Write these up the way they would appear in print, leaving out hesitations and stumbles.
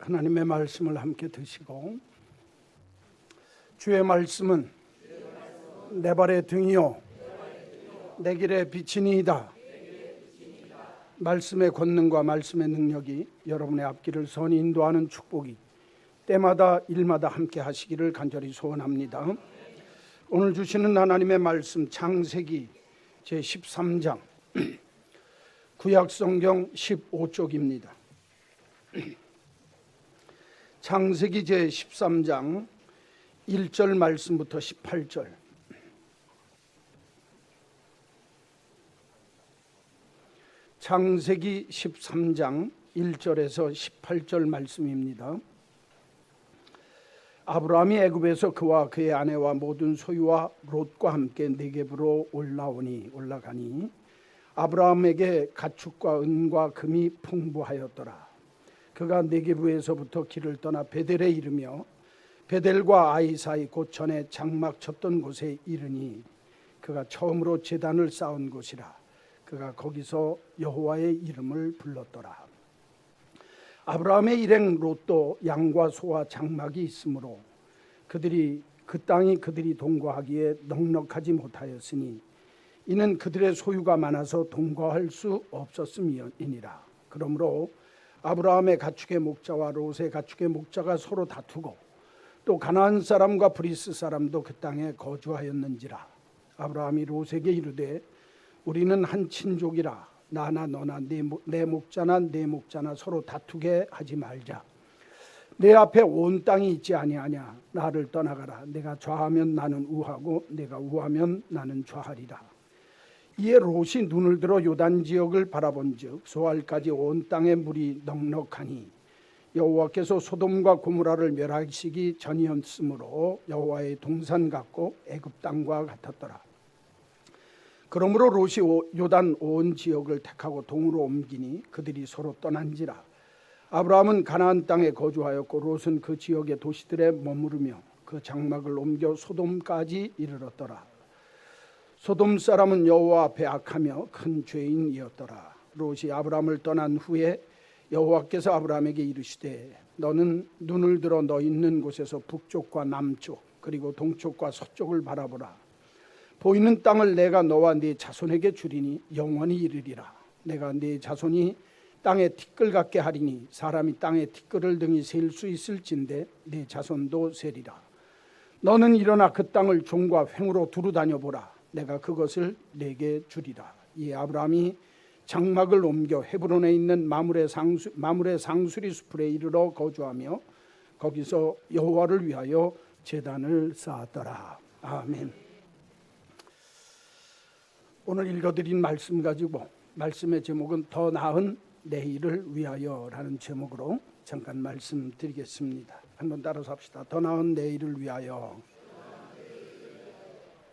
하나님의 말씀을 함께 드시고, 주의 말씀은 내 발의 등이요 내 길의 빛이니이다. 말씀의 권능과 말씀의 능력이 여러분의 앞길을 선히 인도하는 축복이 때마다 일마다 함께 하시기를 간절히 소원합니다. 오늘 주시는 하나님의 말씀 창세기 제13장 구약성경 15쪽입니다. 창세기 제13장 1절 말씀부터 18절. 창세기 13장 1절에서 18절 말씀입니다. 아브라함이 애굽에서 그와 그의 아내와 모든 소유와 롯과 함께 네겝으로 올라가니 아브라함에게 가축과 은과 금이 풍부하였더라. 그가 네겝에서부터 길을 떠나 베델에 이르며 베델과 아이 사이 곧 전에 장막 쳤던 곳에 이르니 그가 처음으로 제단을 쌓은 곳이라. 그가 거기서 여호와의 이름을 불렀더라. 아브라함의 일행 롯도 양과 소와 장막이 있으므로 그 땅이 그들이 동거하기에 넉넉하지 못하였으니 이는 그들의 소유가 많아서 동거할 수 없었음이니라. 그러므로 아브라함의 가축의 목자와 롯의 가축의 목자가 서로 다투고 또 가나안 사람과 브리스 사람도 그 땅에 거주하였는지라. 아브라함이 롯에게 이르되 우리는 한 친족이라 나나 너나 내 목자나 내 목자나 서로 다투게 하지 말자. 내 앞에 온 땅이 있지 아니하냐. 나를 떠나가라. 내가 좌하면 나는 우하고 내가 우하면 나는 좌하리라. 이에 롯이 눈을 들어 요단 지역을 바라본즉 소알까지 온 땅에 물이 넉넉하니 여호와께서 소돔과 고모라를 멸하시기 전이었으므로 여호와의 동산 같고 애굽 땅과 같았더라. 그러므로 롯이 요단 온 지역을 택하고 동으로 옮기니 그들이 서로 떠난지라. 아브라함은 가나안 땅에 거주하였고 롯은 그 지역의 도시들에 머무르며 그 장막을 옮겨 소돔까지 이르렀더라. 소돔 사람은 여호와 앞에 악하며 큰 죄인이었더라. 롯이 아브라함을 떠난 후에 여호와께서 아브라함에게 이르시되 너는 눈을 들어 너 있는 곳에서 북쪽과 남쪽 그리고 동쪽과 서쪽을 바라보라. 보이는 땅을 내가 너와 네 자손에게 주리니 영원히 이르리라. 내가 네 자손이 땅에 티끌 같게 하리니 사람이 땅에 티끌을 등이 셀 수 있을진데 네 자손도 세리라. 너는 일어나 그 땅을 종과 횡으로 두루 다녀보라. 내가 그것을 네게 주리라. 이 아브라함이 장막을 옮겨 헤브론에 있는 마므레 상수리 숲에 이르러 거주하며 거기서 여호와를 위하여 제단을 쌓았더라. 아멘. 오늘 읽어드린 말씀 가지고 말씀의 제목은 더 나은 내일을 위하여라는 제목으로 잠깐 말씀드리겠습니다. 한번 따라서 합시다. 더 나은 내일을 위하여.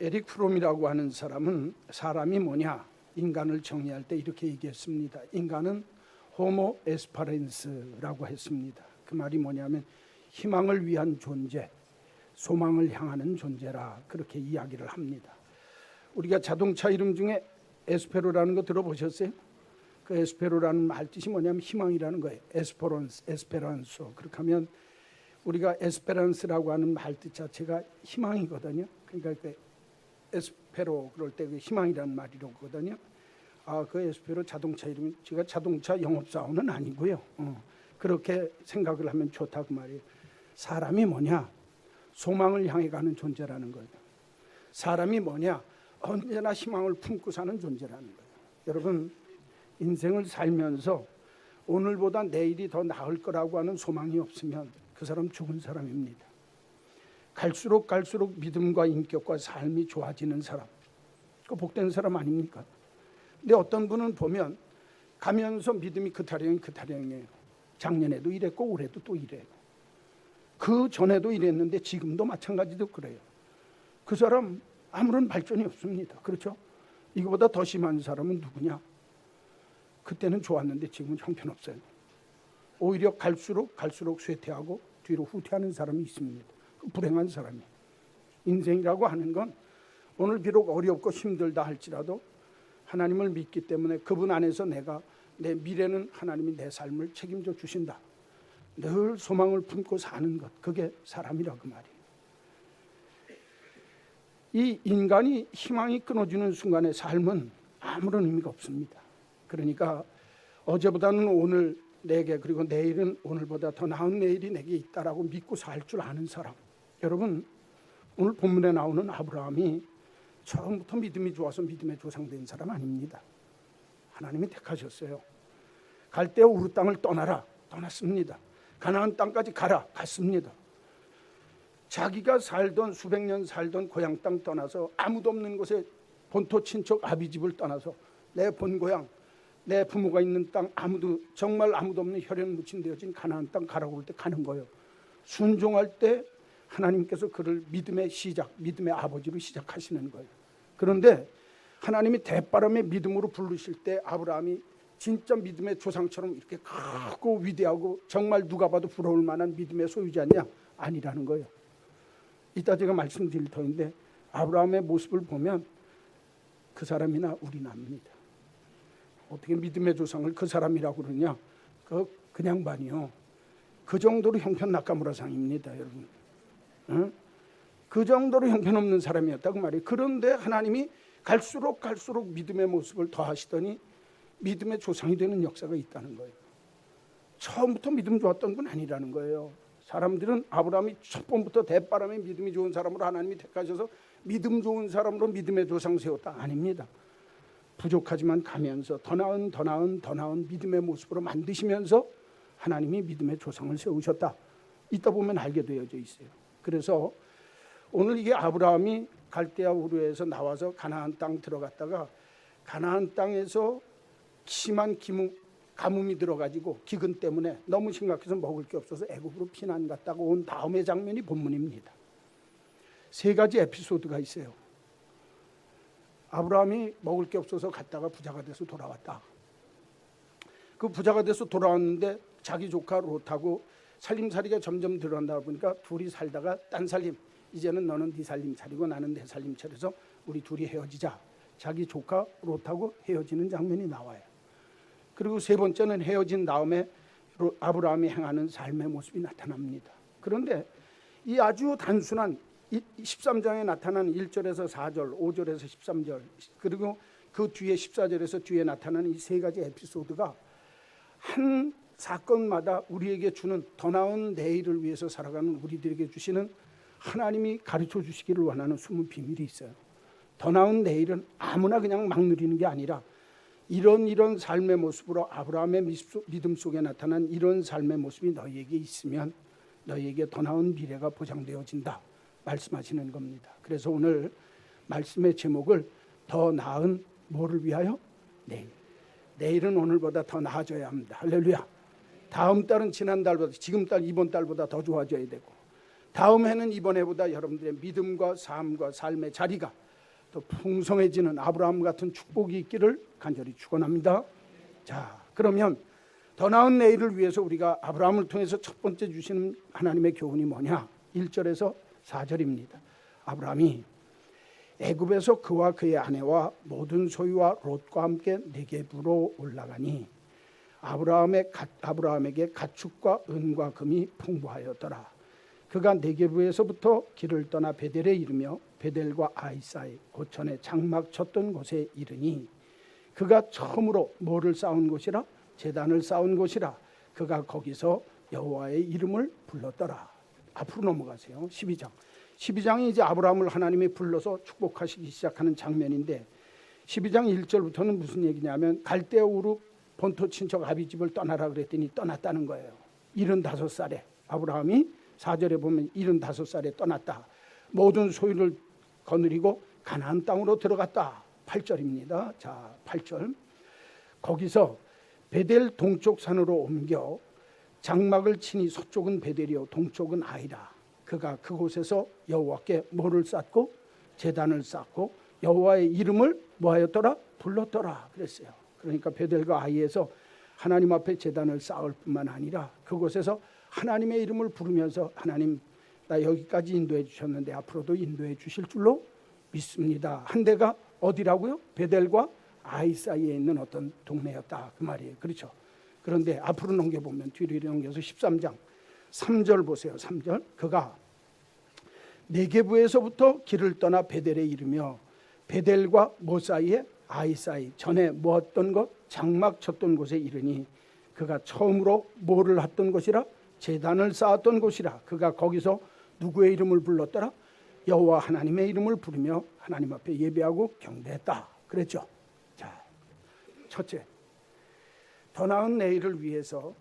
에릭 프롬이라고 하는 사람은 사람이 뭐냐 인간을 정의할 때 이렇게 얘기했습니다. 인간은 호모 에스파렌스라고 했습니다. 그 말이 뭐냐면 희망을 위한 존재, 소망을 향하는 존재라 그렇게 이야기를 합니다. 우리가 자동차 이름 중에 에스페로라는 거 들어보셨어요? 그 에스페로라는 말 뜻이 뭐냐면 희망이라는 거예요. 에스페란소. 그렇게 하면 우리가 에스페란스라고 하는 말 뜻 자체가 희망이거든요. 그러니까 그 에스페로 그럴 때 그 희망이라는 말이거든요. 그 에스페로 자동차 이름이 제가 자동차 영업사원은 아니고요. 그렇게 생각을 하면 좋다 그 말이에요. 사람이 뭐냐? 소망을 향해 가는 존재라는 거예요. 사람이 뭐냐? 언제나 희망을 품고 사는 존재라는 거예요. 여러분 인생을 살면서 오늘보다 내일이 더 나을 거라고 하는 소망이 없으면 그 사람 죽은 사람입니다. 갈수록 믿음과 인격과 삶이 좋아지는 사람, 그 복된 사람 아닙니까? 근데 어떤 분은 보면 가면서 믿음이 그 타령이에요. 작년에도 이랬고 올해도 또 이래요. 그 전에도 이랬는데 지금도 마찬가지도 그래요. 그 사람 아무런 발전이 없습니다. 그렇죠? 이거보다 더 심한 사람은 누구냐? 그때는 좋았는데 지금은 형편없어요. 오히려 갈수록 쇠퇴하고 뒤로 후퇴하는 사람이 있습니다. 불행한 사람이. 인생이라고 하는 건 오늘 비록 어렵고 힘들다 할지라도 하나님을 믿기 때문에 그분 안에서 내 미래는 하나님이 내 삶을 책임져 주신다. 늘 소망을 품고 사는 것, 그게 사람이라 그 말이에요. 이 인간이 희망이 끊어지는 순간의 삶은 아무런 의미가 없습니다. 그러니까 어제보다는 오늘 내게, 그리고 내일은 오늘보다 더 나은 내일이 내게 있다라고 믿고 살 줄 아는 사람. 여러분, 오늘 본문에 나오는 아브라함이 처음부터 믿음이 좋아서 믿음의 조상된 사람 아닙니다. 하나님이 택하셨어요. 갈대아 우르 땅을 떠나라, 떠났습니다. 가나안 땅까지 가라, 갔습니다. 자기가 살던 수백 년 살던 고향 땅 떠나서 아무도 없는 곳에 본토 친척 아비집을 떠나서 내 본고향, 내 부모가 있는 땅, 정말 아무도 없는 혈연 묻힌되어진 가나안 땅 가라고 할 때 가는 거예요. 순종할 때 하나님께서 그를 믿음의 시작, 믿음의 아버지로 시작하시는 거예요. 그런데 하나님이 대바람의 믿음으로 부르실 때 아브라함이 진짜 믿음의 조상처럼 이렇게 크고 위대하고 정말 누가 봐도 부러울 만한 믿음의 소유자냐? 아니라는 거예요. 이따 제가 말씀드릴 터인데 아브라함의 모습을 보면 그 사람이나 우리나입니다. 어떻게 믿음의 조상을 그 사람이라고 그러냐? 그냥 반이요. 그 정도로 형편 나카무라상입니다, 여러분. 응? 그 정도로 형편없는 사람이었다고 말이에요. 그런데 하나님이 갈수록 믿음의 모습을 더하시더니 믿음의 조상이 되는 역사가 있다는 거예요. 처음부터 믿음 좋았던 건 아니라는 거예요. 사람들은 아브라함이 첫 번부터 대바람에 믿음이 좋은 사람으로 하나님이 택하셔서 믿음 좋은 사람으로 믿음의 조상 세웠다. 아닙니다. 부족하지만 가면서 더 나은 믿음의 모습으로 만드시면서 하나님이 믿음의 조상을 세우셨다. 이따 보면 알게 되어져 있어요. 그래서 오늘 이게 아브라함이 갈대아 우르에서 나와서 가나안 땅 들어갔다가 가나안 땅에서 심한 가뭄이 들어가지고 기근 때문에 너무 심각해서 먹을 게 없어서 애굽으로 피난 갔다가 온 다음의 장면이 본문입니다. 세 가지 에피소드가 있어요. 아브라함이 먹을 게 없어서 갔다가 부자가 돼서 돌아왔다. 그 부자가 돼서 돌아왔는데 자기 조카 롯하고 살림살이가 점점 들어간다 보니까 둘이 살다가 딴 살림, 이제는 너는 네 살림 차리고 나는 내 살림 차려서 우리 둘이 헤어지자. 자기 조카 롯하고 헤어지는 장면이 나와요. 그리고 세 번째는 헤어진 다음에 아브라함이 행하는 삶의 모습이 나타납니다. 그런데 이 아주 단순한 13장에 나타난 1절에서 4절, 5절에서 13절, 그리고 그 뒤에 14절에서 뒤에 나타나는 이 세 가지 에피소드가 한 사건마다 우리에게 주는 더 나은 내일을 위해서 살아가는 우리들에게 주시는 하나님이 가르쳐 주시기를 원하는 숨은 비밀이 있어요. 더 나은 내일은 아무나 그냥 막 누리는 게 아니라 이런 삶의 모습으로 아브라함의 믿음 속에 나타난 이런 삶의 모습이 너희에게 있으면 너희에게 더 나은 미래가 보장되어진다 말씀하시는 겁니다. 그래서 오늘 말씀의 제목을 더 나은 뭐를 위하여? 내일. 내일은 오늘보다 더 나아져야 합니다. 할렐루야. 다음 달은 지난달보다, 지금 달, 이번 달보다 더 좋아져야 되고, 다음 해는 이번 해보다 여러분들의 믿음과 삶과 삶의 자리가 더 풍성해지는 아브라함 같은 축복이 있기를 간절히 축원합니다. 자, 그러면 더 나은 내일을 위해서 우리가 아브라함을 통해서 첫 번째 주시는 하나님의 교훈이 뭐냐? 1절에서 4절입니다. 아브라함이 애굽에서 그와 그의 아내와 모든 소유와 롯과 함께 네겝으로 올라가니 아브라함에게 가축과 은과 금이 풍부하였더라. 그가 네겝에서부터 길을 떠나 베델에 이르며 베델과 아이 사이 고천에 장막 쳤던 곳에 이르니 그가 처음으로 뭐를 쌓은 곳이라? 제단을 쌓은 곳이라. 그가 거기서 여호와의 이름을 불렀더라. 앞으로 넘어가세요. 12장이 이제 아브라함을 하나님이 불러서 축복하시기 시작하는 장면인데 12장 1절부터는 무슨 얘기냐면 갈대아 우르 본토 친척 아비집을 떠나라 그랬더니 떠났다는 거예요. 75살에 아브라함이 4절에 보면 75살에 떠났다. 모든 소유를 거느리고 가나안 땅으로 들어갔다. 8절입니다. 자, 8절. 거기서 베델 동쪽 산으로 옮겨 장막을 치니 서쪽은 베델이요 동쪽은 아이라. 그가 그곳에서 여호와께 뭐를 쌓고? 제단을 쌓고 여호와의 이름을 뭐하였더라? 불렀더라 그랬어요. 그러니까 베델과 아이에서 하나님 앞에 제단을 쌓을 뿐만 아니라 그곳에서 하나님의 이름을 부르면서 하나님 나 여기까지 인도해 주셨는데 앞으로도 인도해 주실 줄로 믿습니다. 한 데가 어디라고요? 베델과 아이 사이에 있는 어떤 동네였다 그 말이에요. 그렇죠. 그런데 앞으로 넘겨보면 뒤로 넘겨서 13장 3절 보세요. 3절. 그가 네게부에서부터 길을 떠나 베델에 이르며 베델과 뭐 사이에 아이 사이 전에 모았던 것 장막 쳤던 곳에 이르니 그가 처음으로 뭐를 했던 곳이라 제단을 쌓았던 곳이라. 그가 거기서 누구의 이름을 불렀더라? 여호와 하나님의 이름을 부르며 하나님 앞에 예배하고 경배했다 그랬죠. 자, 첫째, 더 나은 내일을 위해서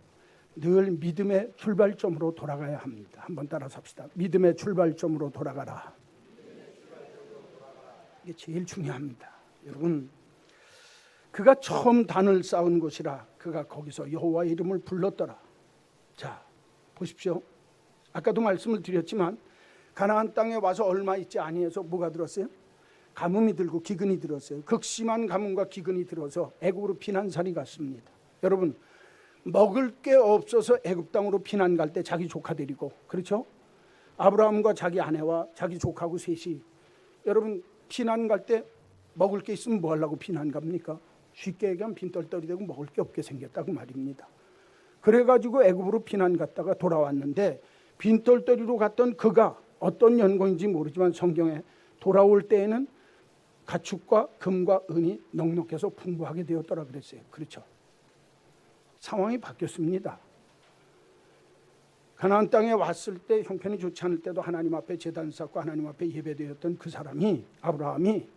늘 믿음의 출발점으로 돌아가야 합니다. 한번 따라서 합시다. 믿음의 출발점으로 돌아가라. 이게 제일 중요합니다. 여러분, 그가 처음 단을 쌓은 곳이라 그가 거기서 여호와의 이름을 불렀더라. 자, 보십시오. 아까도 말씀을 드렸지만 가나안 땅에 와서 얼마 있지 아니해서 뭐가 들었어요? 가뭄이 들고 기근이 들었어요. 극심한 가뭄과 기근이 들어서 애굽으로 피난살이 갔습니다. 여러분, 먹을 게 없어서 애굽 땅으로 피난 갈 때 자기 조카 데리고, 그렇죠? 아브라함과 자기 아내와 자기 조카하고 셋이, 여러분 피난 갈 때 먹을 게 있으면 뭐 하려고 피난 갑니까? 쉽게 얘기하면 빈털터리 되고 먹을 게 없게 생겼다고 말입니다. 그래가지고 애굽으로 피난 갔다가 돌아왔는데 빈털터리로 갔던 그가 어떤 연고인지 모르지만 성경에 돌아올 때에는 가축과 금과 은이 넉넉해서 풍부하게 되었더라 그랬어요. 그렇죠? 상황이 바뀌었습니다. 가나안 땅에 왔을 때 형편이 좋지 않을 때도 하나님 앞에 제단 쌓고 하나님 앞에 예배되었던 그 사람이, 아브라함이,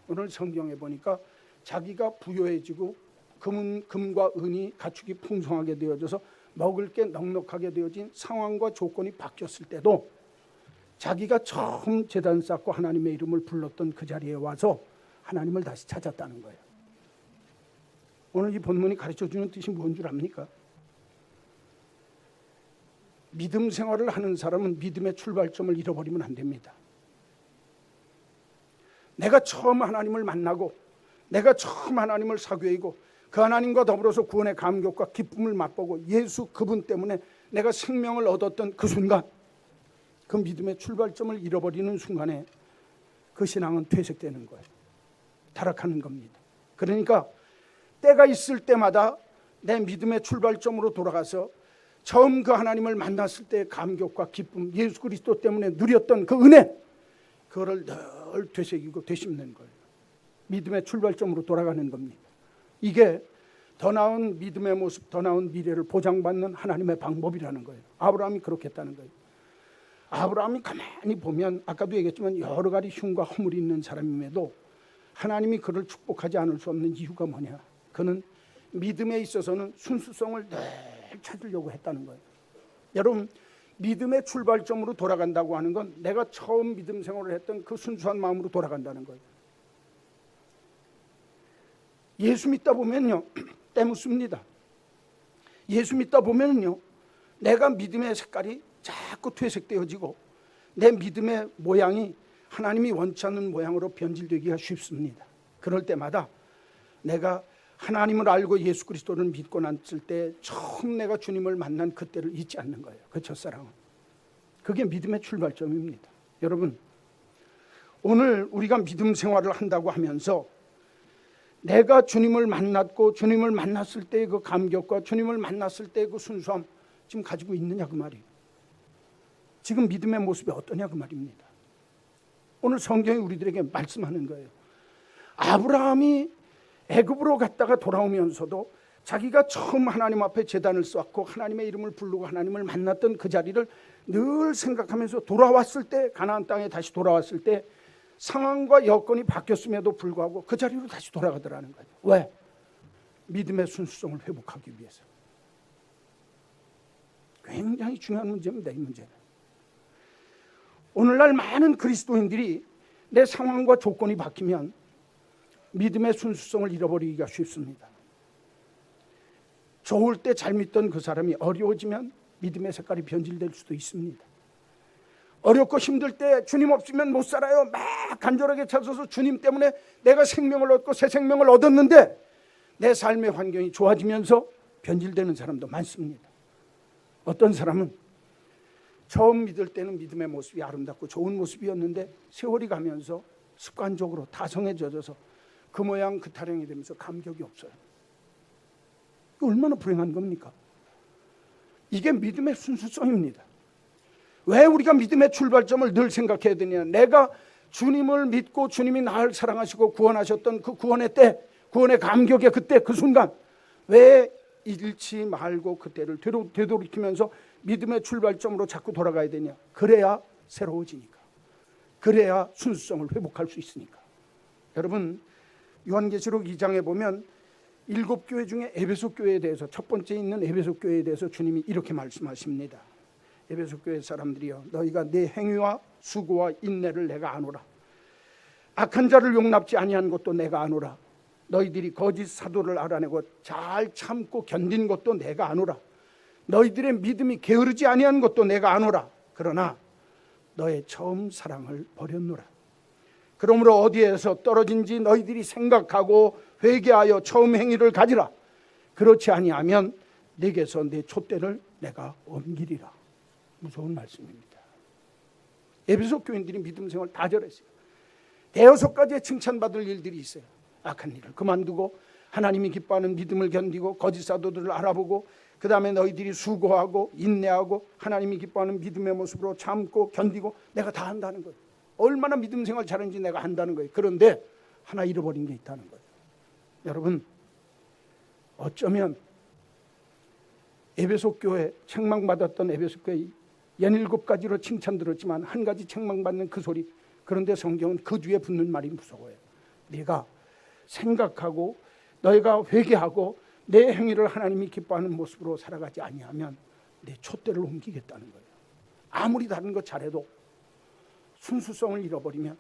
오늘 성경에 보니까 자기가 부유해지고 금과 은이 가축이 풍성하게 되어져서 먹을 게 넉넉하게 되어진 상황과 조건이 바뀌었을 때도 자기가 처음 제단 쌓고 하나님의 이름을 불렀던 그 자리에 와서 하나님을 다시 찾았다는 거예요. 오늘 이 본문이 가르쳐주는 뜻이 뭔 줄 압니까? 믿음 생활을 하는 사람은 믿음의 출발점을 잃어버리면 안 됩니다. 내가 처음 하나님을 만나고 내가 처음 하나님을 사귀고 그 하나님과 더불어서 구원의 감격과 기쁨을 맛보고 예수 그분 때문에 내가 생명을 얻었던 그 순간, 그 믿음의 출발점을 잃어버리는 순간에 그 신앙은 퇴색되는 거예요. 타락하는 겁니다. 그러니까 때가 있을 때마다 내 믿음의 출발점으로 돌아가서 처음 그 하나님을 만났을 때의 감격과 기쁨, 예수 그리스도 때문에 누렸던 그 은혜, 그거를 늘 되새기고 되씹는 거예요. 믿음의 출발점으로 돌아가는 겁니다. 이게 더 나은 믿음의 모습, 더 나은 미래를 보장받는 하나님의 방법이라는 거예요. 아브라함이 그렇게 했다는 거예요. 아브라함이 가만히 보면 아까도 얘기했지만 여러 가지 흉과 허물이 있는 사람임에도 하나님이 그를 축복하지 않을 수 없는 이유가 뭐냐? 그는 믿음에 있어서는 순수성을 늘 찾으려고 했다는 거예요. 여러분, 믿음의 출발점으로 돌아간다고 하는 건 내가 처음 믿음 생활을 했던 그 순수한 마음으로 돌아간다는 거예요. 예수 믿다 보면요, 때 묻습니다. 예수 믿다 보면요, 내가 믿음의 색깔이 자꾸 퇴색되어지고 내 믿음의 모양이 하나님이 원치 않는 모양으로 변질되기가 쉽습니다. 그럴 때마다 내가 하나님을 알고 예수 그리스도를 믿고 났을 때 처음 내가 주님을 만난 그때를 잊지 않는 거예요. 그 첫사랑은. 그게 믿음의 출발점입니다. 여러분, 오늘 우리가 믿음 생활을 한다고 하면서 내가 주님을 만났고 주님을 만났을 때의 그 감격과 주님을 만났을 때의 그 순수함 지금 가지고 있느냐 그 말이에요. 지금 믿음의 모습이 어떠냐 그 말입니다. 오늘 성경이 우리들에게 말씀하는 거예요. 아브라함이 애굽으로 갔다가 돌아오면서도 자기가 처음 하나님 앞에 제단을 쌓고 하나님의 이름을 부르고 하나님을 만났던 그 자리를 늘 생각하면서 돌아왔을 때, 가나안 땅에 다시 돌아왔을 때 상황과 여건이 바뀌었음에도 불구하고 그 자리로 다시 돌아가더라는 거예요. 왜? 믿음의 순수성을 회복하기 위해서. 굉장히 중요한 문제입니다. 이 문제는. 오늘날 많은 그리스도인들이 내 상황과 조건이 바뀌면 믿음의 순수성을 잃어버리기가 쉽습니다. 좋을 때 잘 믿던 그 사람이 어려워지면 믿음의 색깔이 변질될 수도 있습니다. 어렵고 힘들 때 주님 없으면 못 살아요. 막 간절하게 찾아서 주님 때문에 내가 생명을 얻고 새 생명을 얻었는데 내 삶의 환경이 좋아지면서 변질되는 사람도 많습니다. 어떤 사람은 처음 믿을 때는 믿음의 모습이 아름답고 좋은 모습이었는데 세월이 가면서 습관적으로 타성에 젖어서 그 모양 그 타령이 되면서 감격이 없어요. 이거 얼마나 불행한 겁니까? 이게 믿음의 순수성입니다. 왜 우리가 믿음의 출발점을 늘 생각해야 되냐? 내가 주님을 믿고 주님이 나를 사랑하시고 구원하셨던 그 구원의 때, 구원의 감격의 그때 그 순간 왜 잃지 말고 그때를 되돌이키면서 믿음의 출발점으로 자꾸 돌아가야 되냐? 그래야 새로워지니까. 그래야 순수성을 회복할 수 있으니까. 여러분, 요한계시록 2장에 보면 7교회 중에 에베소 교회에 대해서, 첫 번째 있는 에베소 교회에 대해서 주님이 이렇게 말씀하십니다. 에베소 교회 사람들이여, 너희가 내 행위와 수고와 인내를 내가 아노라. 악한 자를 용납지 아니한 것도 내가 아노라. 너희들이 거짓 사도를 알아내고 잘 참고 견딘 것도 내가 아노라. 너희들의 믿음이 게으르지 아니한 것도 내가 아노라. 그러나 너의 처음 사랑을 버렸노라. 그러므로 어디에서 떨어진지 너희들이 생각하고 회개하여 처음 행위를 가지라. 그렇지 아니하면 내게서 내 촛대를 내가 옮기리라. 무서운 말씀입니다. 에베소 교인들이 믿음 생활 다 저랬어요. 대여섯 가지의 칭찬받을 일들이 있어요. 악한 일을 그만두고 하나님이 기뻐하는 믿음을 견디고 거짓 사도들을 알아보고, 그 다음에 너희들이 수고하고 인내하고 하나님이 기뻐하는 믿음의 모습으로 참고 견디고, 내가 다 한다는 거예요. 얼마나 믿음 생활 잘하는지 내가 한다는 거예요. 그런데 하나 잃어버린 게 있다는 거예요. 여러분, 어쩌면 에베소 교회, 책망받았던 에베소 교회 17가지로 칭찬 들었지만 한 가지 책망받는 그 소리. 그런데 성경은 그 뒤에 붙는 말이 무서워요. 네가 생각하고 너희가 회개하고 내 행위를 하나님이 기뻐하는 모습으로 살아가지 아니하면 내 촛대를 옮기겠다는 거예요. 아무리 다른 거 잘해도 순수성을 잃어버리면,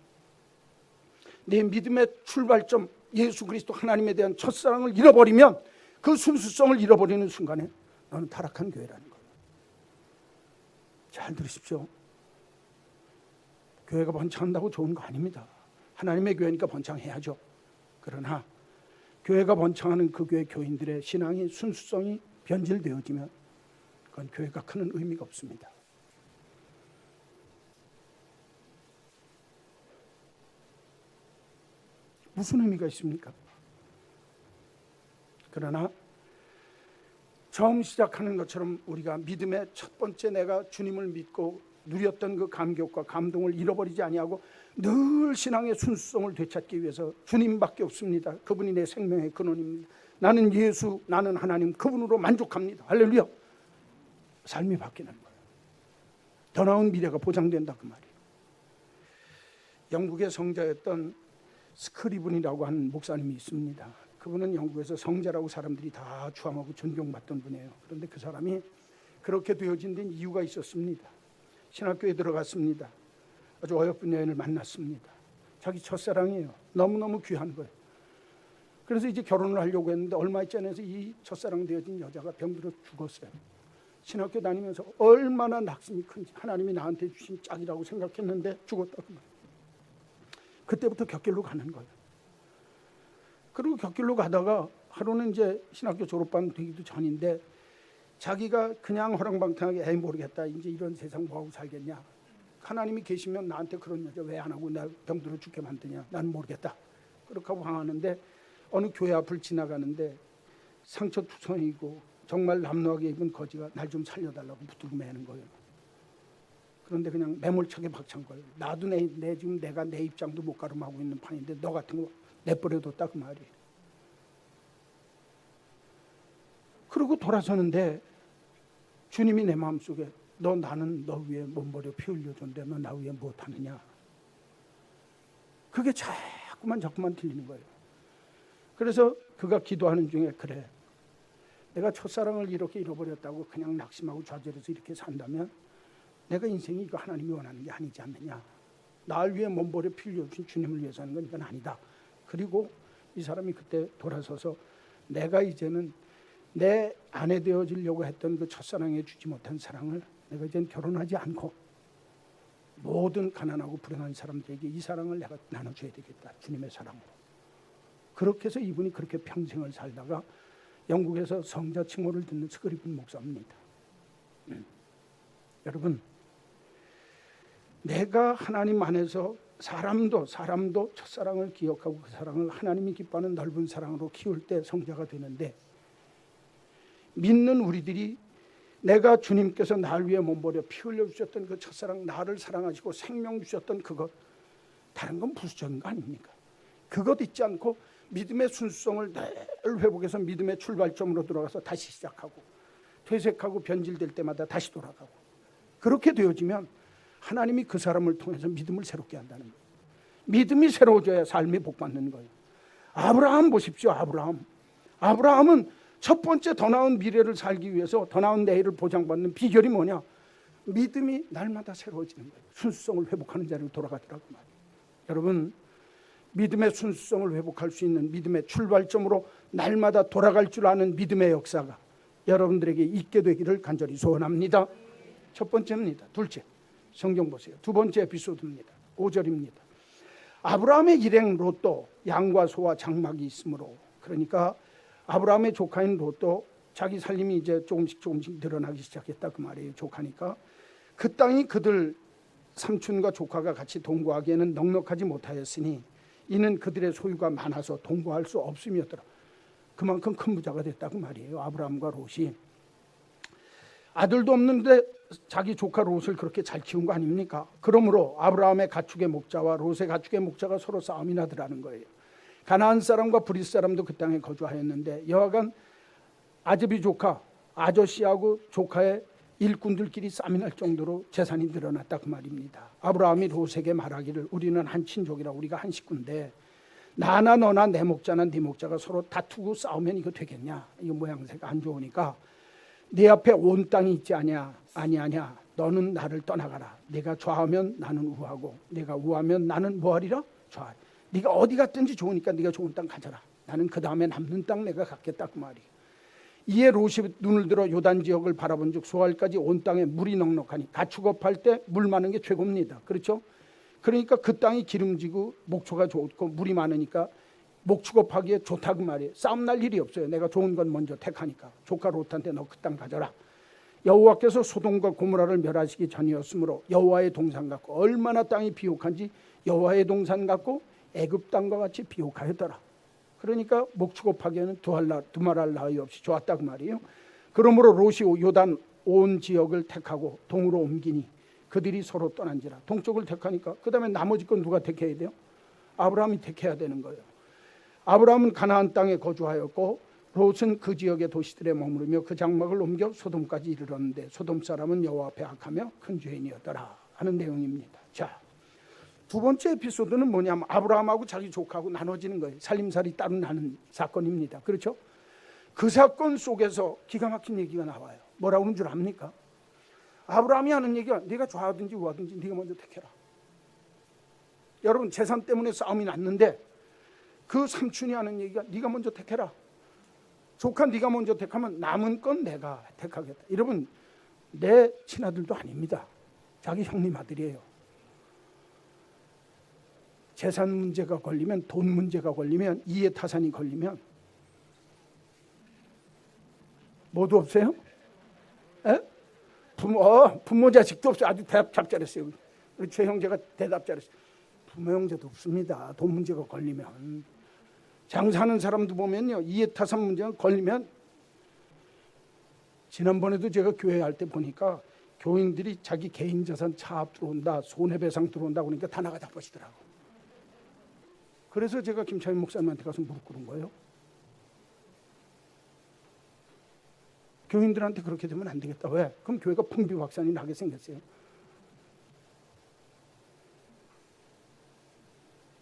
내 믿음의 출발점 예수 그리스도 하나님에 대한 첫사랑을 잃어버리면, 그 순수성을 잃어버리는 순간에 너는 타락한 교회라는 거예요. 잘 들으십시오. 교회가 번창한다고 좋은 거 아닙니다. 하나님의 교회니까 번창해야죠. 그러나 교회가 번창하는 그 교회 교인들의 신앙이, 순수성이 변질되어지면 그건 교회가 크는 의미가 없습니다. 무슨 의미가 있습니까? 그러나 처음 시작하는 것처럼 우리가 믿음의 첫 번째, 내가 주님을 믿고 누렸던 그 감격과 감동을 잃어버리지 아니하고 늘 신앙의 순수성을 되찾기 위해서, 주님밖에 없습니다. 그분이 내 생명의 근원입니다. 나는 예수, 나는 하나님, 그분으로 만족합니다. 할렐루야. 삶이 바뀌는 거예요. 더 나은 미래가 보장된다, 그 말이에요. 영국의 성자였던 스크리븐이라고 하는 목사님이 있습니다. 그분은 영국에서 성자라고 사람들이 다 추앙하고 존경받던 분이에요. 그런데 그 사람이 그렇게 되어진 데는 이유가 있었습니다. 신학교에 들어갔습니다. 아주 어여쁜 여인을 만났습니다. 자기 첫사랑이에요. 너무너무 귀한 거예요. 그래서 이제 결혼을 하려고 했는데 얼마 있지 않아서 이 첫사랑 되어진 여자가 병들어 죽었어요. 신학교 다니면서 얼마나 낙심이 큰지, 하나님이 나한테 주신 짝이라고 생각했는데 죽었다. 그때부터 곁길로 가는 거예요. 그리고 곁길로 가다가 하루는 이제 신학교 졸업반 되기도 전인데, 자기가 그냥 허랑방탕하게 에이 모르겠다, 이제 이런 세상 뭐하고 살겠냐, 하나님이 계시면 나한테 그런 여자 왜 안 하고 나 병들어 죽게 만드냐, 난 모르겠다. 그렇게 하고 황하는데 어느 교회 앞을 지나가는데 상처투성이고 정말 남루하게 입은 거지가 날 좀 살려달라고 붙들고 매는 거예요. 그런데 그냥 매몰차게 박찬 거예요. 나도 내 지금 내가 내 입장도 못 가름하고 있는 판인데 너 같은 거 내버려뒀다, 그 말이에요. 그리고 돌아서는데 주님이 내 마음속에, 너 나는 너 위에 몸버려 피 흘려줬는데 너 나 위에 못하느냐. 그게 자꾸만 들리는 거예요. 그래서 그가 기도하는 중에, 그래, 내가 첫사랑을 이렇게 잃어버렸다고 그냥 낙심하고 좌절해서 이렇게 산다면 내가 인생이 이거 하나님이 원하는 게 아니지 않느냐. 날 위해 몸버려 피 흘려주신 주님을 위해서 하는 건 이건 아니다. 그리고 이 사람이 그때 돌아서서, 내가 이제는 내 아내 되어지려고 했던 그 첫사랑에 주지 못한 사랑을 내가 이제는 결혼하지 않고 모든 가난하고 불행한 사람들에게 이 사랑을 내가 나눠줘야 되겠다, 주님의 사랑으로. 그렇게 해서 이분이 그렇게 평생을 살다가 영국에서 성자 칭호를 듣는 스크리븐 목사입니다. 여러분, 내가 하나님 안에서 사람도 첫사랑을 기억하고 그 사랑을 하나님이 기뻐하는 넓은 사랑으로 키울 때 성자가 되는데, 믿는 우리들이 내가 주님께서 나를 위해 몸버려 피 흘려 주셨던 그 첫사랑, 나를 사랑하시고 생명 주셨던 그것, 다른 건 부수적인 거 아닙니까? 그것 잊지 않고 믿음의 순수성을 늘 회복해서 믿음의 출발점으로 들어가서 다시 시작하고, 퇴색하고 변질될 때마다 다시 돌아가고, 그렇게 되어지면 하나님이 그 사람을 통해서 믿음을 새롭게 한다는 거예요. 믿음이 새로워져야 삶이 복받는 거예요. 아브라함 보십시오. 아브라함은 첫 번째 더 나은 미래를 살기 위해서 더 나은 내일을 보장받는 비결이 뭐냐? 믿음이 날마다 새로워지는 거예요. 순수성을 회복하는 자리로 돌아가더라고 말이에요. 여러분, 믿음의 순수성을 회복할 수 있는 믿음의 출발점으로 날마다 돌아갈 줄 아는 믿음의 역사가 여러분들에게 있게 되기를 간절히 소원합니다. 첫 번째입니다. 둘째, 성경 보세요. 두 번째 에피소드입니다. 5절입니다. 아브라함의 일행 롯도 양과 소와 장막이 있으므로, 그러니까 아브라함의 조카인 롯도 자기 살림이 이제 조금씩 늘어나기 시작했다 그 말이에요. 조카니까 그 땅이 그들 삼촌과 조카가 같이 동거하기에는 넉넉하지 못하였으니 이는 그들의 소유가 많아서 동거할 수 없음이었더라. 그만큼 큰 부자가 됐다고 말이에요. 아브라함과 롯이. 아들도 없는데 자기 조카 롯을 그렇게 잘 키운 거 아닙니까? 그러므로 아브라함의 가축의 목자와 롯의 가축의 목자가 서로 싸움이 나더라는 거예요. 가나안 사람과 브릿 사람도 그 땅에 거주하였는데 여하간 아즈비 조카 아저씨하고 조카의 일꾼들끼리 싸움이 날 정도로 재산이 늘어났다 그 말입니다. 아브라함이 롯에게 말하기를 우리는 한 친족이라 우리가 한 식구인데 나나 너나 내 목자나 네 목자가 서로 다투고 싸우면 이거 되겠냐? 이거 모양새가 안 좋으니까 네 앞에 온 땅이 있지 아니하냐? 너는 나를 떠나가라. 네가 좌하면 나는 우하고 내가 우하면 나는 뭐하리라? 좌하리. 네가 어디 갔든지 좋으니까 네가 좋은 땅 가져라. 나는 그 다음에 남는 땅 내가 갖겠다 그 말이에요. 이에 롯이 눈을 들어 요단 지역을 바라본즉 소알까지 온 땅에 물이 넉넉하니 가축업할 때 물 많은 게 최고입니다. 그렇죠? 그러니까 그 땅이 기름지고 목초가 좋고 물이 많으니까 목축업하기에 좋다 그 말이에요. 싸움 날 일이 없어요. 내가 좋은 건 먼저 택하니까. 조카 롯한테 너 그 땅 가져라. 여호와께서 소돔과 고모라를 멸하시기 전이었으므로 여호와의 동산 같고, 얼마나 땅이 비옥한지 여호와의 동산 같고 애굽 땅과 같이 비옥하였더라. 그러니까 목축업하기에는 두말할 나위 없이 좋았다 그 말이에요. 그러므로 롯이 요단 온 지역을 택하고 동으로 옮기니 그들이 서로 떠난지라. 동쪽을 택하니까 그 다음에 나머지 건 누가 택해야 돼요? 아브라함이 택해야 되는 거예요. 아브라함은 가나안 땅에 거주하였고 롯은 그 지역의 도시들에 머무르며 그 장막을 옮겨 소돔까지 이르렀는데 소돔 사람은 여호와 앞에 악하며 큰 죄인이었더라 하는 내용입니다. 자, 두 번째 에피소드는 뭐냐면 아브라함하고 자기 조카하고 나눠지는 거예요. 살림살이 따로 나는 사건입니다. 그렇죠? 그 사건 속에서 기가 막힌 얘기가 나와요. 뭐라고 하는 줄 압니까? 아브라함이 하는 얘기가 네가 좌하든지 우하든지 네가 먼저 택해라. 여러분, 재산 때문에 싸움이 났는데 그 삼촌이 하는 얘기가 네가 먼저 택해라. 조카 네가 먼저 택하면 남은 건 내가 택하겠다. 여러분, 내 친아들도 아닙니다. 자기 형님 아들이에요. 재산 문제가 걸리면, 돈 문제가 걸리면, 이해 타산이 걸리면 모두 없어요? 에? 부모 자식도 없어요. 아주 대답 잘했어요. 우리 최 형제가 대답 잘했어요. 부모 형제도 없습니다. 돈 문제가 걸리면. 장사하는 사람도 보면요, 이해 타산 문제가 걸리면, 지난번에도 제가 교회 할 때 보니까 교인들이 자기 개인 재산 차압 들어온다, 손해배상 들어온다 그러니까 다 나가다 버시더라고. 그래서 제가 김창인 목사님한테 가서 무릎 꿇은 거예요. 교인들한테 그렇게 되면 안 되겠다. 왜? 그럼 교회가 풍비박산이 나게 생겼어요.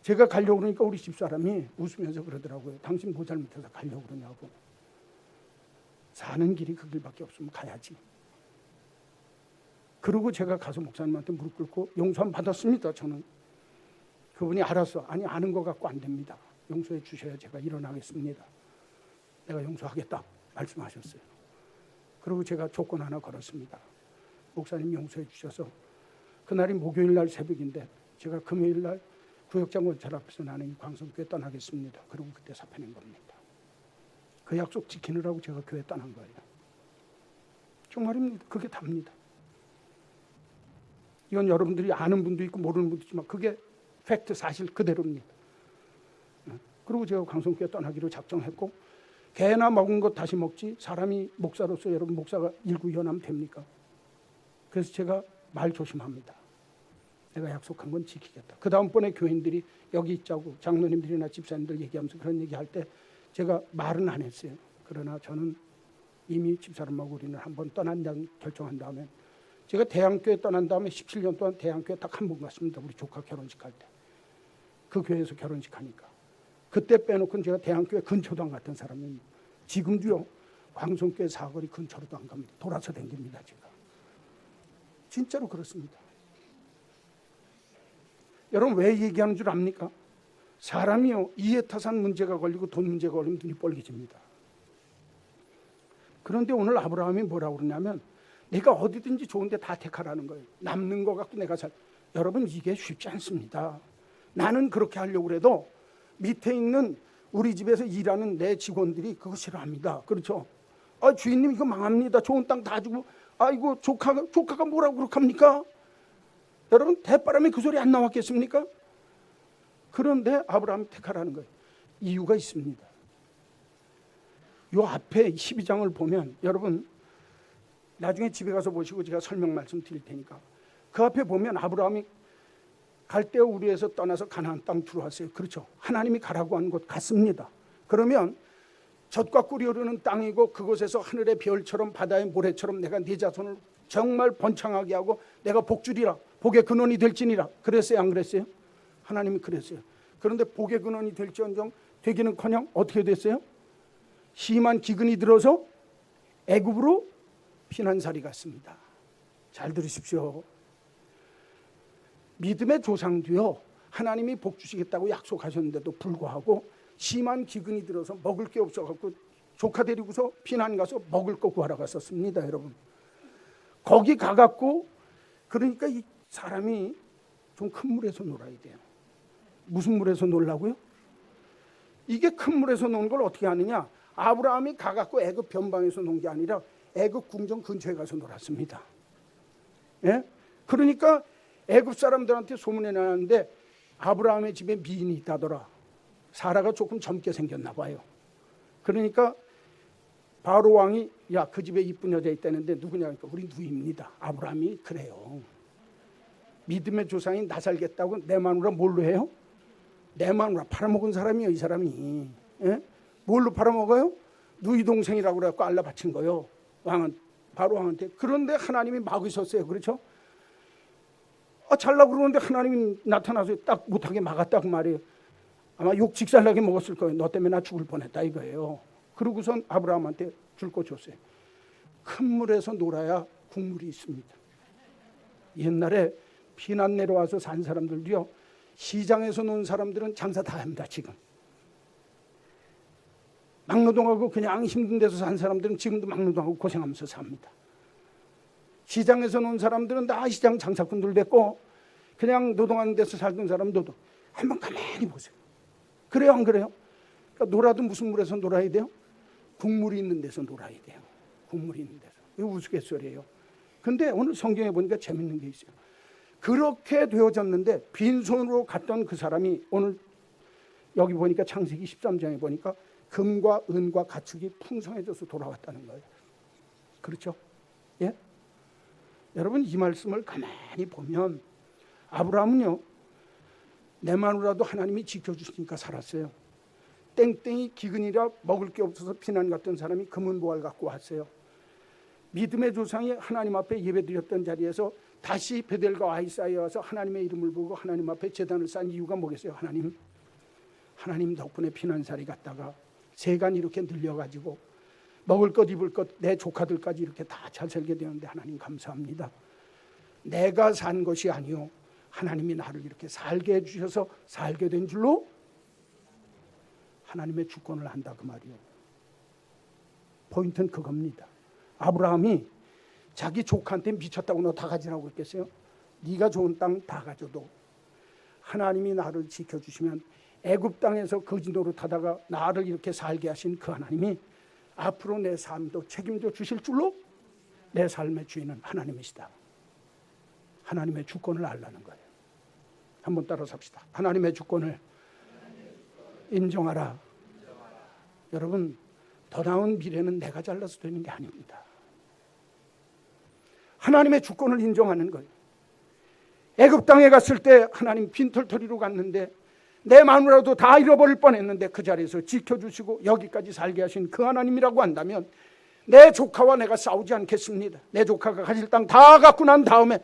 제가 가려고 그러니까 우리 집사람이 웃으면서 그러더라고요. 당신 뭐 잘못해서 가려고 그러냐고. 사는 길이 그 길밖에 없으면 가야지. 그러고 제가 가서 목사님한테 무릎 꿇고 용서함 받았습니다. 저는. 그분이 알았어. 아니, 아는 거 갖고 안 됩니다. 용서해 주셔야 제가 일어나겠습니다. 내가 용서하겠다 말씀하셨어요. 그리고 제가 조건 하나 걸었습니다. 목사님 용서해 주셔서, 그날이 목요일 날 새벽인데 제가 금요일 날 구역장원찰 앞에서 나는 이 광성교회 떠나겠습니다. 그리고 그때 사표낸 겁니다. 그 약속 지키느라고 제가 교회 떠난 거예요. 정말입니다. 그게 답니다. 이건 여러분들이 아는 분도 있고 모르는 분도 있지만 그게 팩트, 사실 그대로입니다. 그리고 제가 광성교회 떠나기로 작정했고, 개나 먹은 것 다시 먹지 사람이 목사로서 여러분 목사가 일구연하면 됩니까? 그래서 제가 말 조심합니다. 내가 약속한 건 지키겠다. 그 다음번에 교인들이 여기 있자고 장로님들이나 집사님들 얘기하면서 그런 얘기할 때 제가 말은 안 했어요. 그러나 저는 이미 집사람하고 우리는 한번 떠난다는 결정한 다음에 제가 대안교회 떠난 다음에 17년 동안 대안교회 딱 한 번 갔습니다. 우리 조카 결혼식 할 때. 그 교회에서 결혼식 하니까. 그때 빼놓고는 제가 대안교회 근처도 안 갔던 사람입니다. 지금도요. 광성교회 사거리 근처로도 안 갑니다. 돌아서 댕깁니다. 제가. 진짜로 그렇습니다. 여러분 왜 얘기하는 줄 압니까? 사람이요. 이해타산 문제가 걸리고 돈 문제가 걸리면 눈이 뻘개집니다. 그런데 오늘 아브라함이 뭐라고 그러냐면 내가 어디든지 좋은데 다 택하라는 거예요. 남는 거 갖고 내가 여러분 이게 쉽지 않습니다. 나는 그렇게 하려고 해도 밑에 있는 우리 집에서 일하는 내 직원들이 그거 싫어합니다. 그렇죠? 주인님 이거 망합니다. 좋은 땅 다 주고 이거 조카가 뭐라고 그렇게 합니까? 여러분 대바람에 그 소리 안 나왔겠습니까? 그런데 아브라함이 택하라는 거예요. 이유가 있습니다. 요 앞에 12장을 보면 여러분 나중에 집에 가서 보시고 제가 설명 말씀 드릴 테니까 그 앞에 보면 아브라함이 갈대아 우르에서 떠나서 가나안 땅 들어왔어요. 그렇죠? 하나님이 가라고 한 곳 같습니다. 그러면 젖과 꿀이 흐르는 땅이고 그곳에서 하늘의 별처럼 바다의 모래처럼 내가 네 자손을 정말 번창하게 하고 내가 복주리라 복의 근원이 될지니라 그랬어요? 안 그랬어요? 하나님이 그랬어요. 그런데 복의 근원이 될지언정 되기는커녕 어떻게 됐어요? 심한 기근이 들어서 애굽으로 피난살이 갔습니다. 잘 들으십시오. 믿음의 조상도요. 하나님이 복 주시겠다고 약속하셨는데도 불구하고 심한 기근이 들어서 먹을 게 없어갖고 조카 데리고서 피난 가서 먹을 거 구하러 갔었습니다. 여러분. 거기 가갖고 그러니까 이 사람이 좀 큰 물에서 놀아야 돼요. 무슨 물에서 놀라고요? 이게 큰 물에서 노는 걸 어떻게 하느냐? 아브라함이 가갖고 애굽 변방에서 논 게 아니라 애굽 궁전 근처에 가서 놀았습니다. 예? 그러니까 애굽 사람들한테 소문이 나는데 아브라함의 집에 미인이 있다더라. 사라가 조금 젊게 생겼나 봐요. 그러니까 바로 왕이 야, 그 집에 이쁜 여자 있다는데 누구냐? 그러니까 우리 누이입니다. 아브라함이 그래요. 믿음의 조상이 나 살겠다고 내 마누라 뭘로 해요? 내 마누라 팔아먹은 사람이요. 이 사람이. 예? 뭘로 팔아먹어요? 누이 동생이라고 그래갖고 알라 바친 거요. 왕은 바로 왕한테. 그런데 하나님이 막으셨어요. 그렇죠? 잘라고 그러는데 하나님이 나타나서 딱 못하게 막았다고 말이에요. 아마 욕 직살나게 먹었을 거예요. 너 때문에 나 죽을 뻔했다 이거예요. 그러고선 아브라함한테 줄 거 줬어요. 큰 물에서 놀아야 국물이 있습니다. 옛날에 피난 내려와서 산 사람들도요. 시장에서 논 사람들은 장사 다 합니다. 지금. 막노동하고 그냥 힘든 데서 산 사람들은 지금도 막노동하고 고생하면서 삽니다. 시장에서 논 사람들은 다 시장 장사꾼들 됐고 그냥 노동하는 데서 살던 사람들도 한번 가만히 보세요. 그래요 안 그래요? 그러니까 놀아도 무슨 물에서 놀아야 돼요? 국물이 있는 데서 놀아야 돼요. 국물이 있는 데서. 이거 우스갯소리예요. 근데 오늘 성경에 보니까 재밌는 게 있어요. 그렇게 되어졌는데 빈손으로 갔던 그 사람이 오늘 여기 보니까 창세기 13장에 보니까 금과 은과 가축이 풍성해져서 돌아왔다는 거예요. 그렇죠? 예? 여러분 이 말씀을 가만히 보면 아브라함은요. 내 마누라도 하나님이 지켜주시니까 살았어요. 땡땡이 기근이라 먹을 게 없어서 피난 갔던 사람이 금은 보화를 갖고 왔어요. 믿음의 조상이 하나님 앞에 예배드렸던 자리에서 다시 베델과 아이사에 와서 하나님의 이름을 보고 하나님 앞에 제단을 쌓은 이유가 뭐겠어요? 하나님 덕분에 피난살이 갔다가 세간이 이렇게 늘려가지고 먹을 것 입을 것 내 조카들까지 이렇게 다 잘 살게 되는데 하나님 감사합니다. 내가 산 것이 아니요 하나님이 나를 이렇게 살게 해주셔서 살게 된 줄로 하나님의 주권을 한다 그 말이요. 포인트는 그겁니다. 아브라함이 자기 조카한테 미쳤다고 너 다 가지라고 그랬겠어요? 네가 좋은 땅 다 가져도 하나님이 나를 지켜주시면 애굽 땅에서 거지 노릇하다가 나를 이렇게 살게 하신 그 하나님이 앞으로 내 삶도 책임져 주실 줄로 내 삶의 주인은 하나님이시다. 하나님의 주권을 알라는 거예요. 한번 따라 삽시다. 하나님의 주권을 인정하라. 여러분 더 나은 미래는 내가 잘라서 되는 게 아닙니다. 하나님의 주권을 인정하는 거예요. 애굽 땅에 갔을 때 하나님 빈털터리로 갔는데 내 마누라도 다 잃어버릴 뻔했는데 그 자리에서 지켜주시고 여기까지 살게 하신 그 하나님이라고 한다면 내 조카와 내가 싸우지 않겠습니다. 내 조카가 가질 땅 다 갖고 난 다음에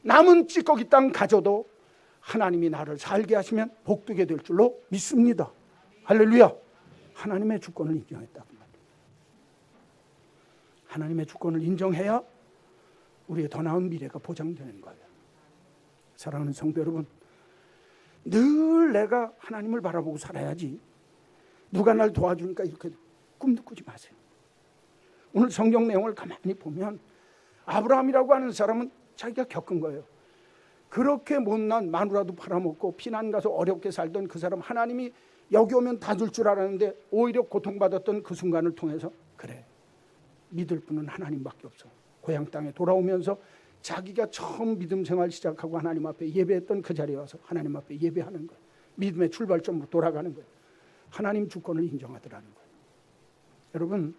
남은 찌꺼기 땅 가져도 하나님이 나를 살게 하시면 복되게 될 줄로 믿습니다. 할렐루야. 하나님의 주권을 인정했다. 하나님의 주권을 인정해야 우리의 더 나은 미래가 보장되는 거예요. 사랑하는 성도 여러분, 늘 내가 하나님을 바라보고 살아야지 누가 날 도와주니까 이렇게 꿈도 꾸지 마세요. 오늘 성경 내용을 가만히 보면 아브라함이라고 하는 사람은 자기가 겪은 거예요. 그렇게 못난 마누라도 팔아먹고 피난 가서 어렵게 살던 그 사람, 하나님이 여기 오면 다 줄 줄 알았는데 오히려 고통받았던 그 순간을 통해서 그래, 믿을 분은 하나님밖에 없어. 고향 땅에 돌아오면서 자기가 처음 믿음 생활 시작하고 하나님 앞에 예배했던 그 자리에 와서 하나님 앞에 예배하는 거예요. 믿음의 출발점으로 돌아가는 거예요. 하나님 주권을 인정하더라는 거예요. 여러분,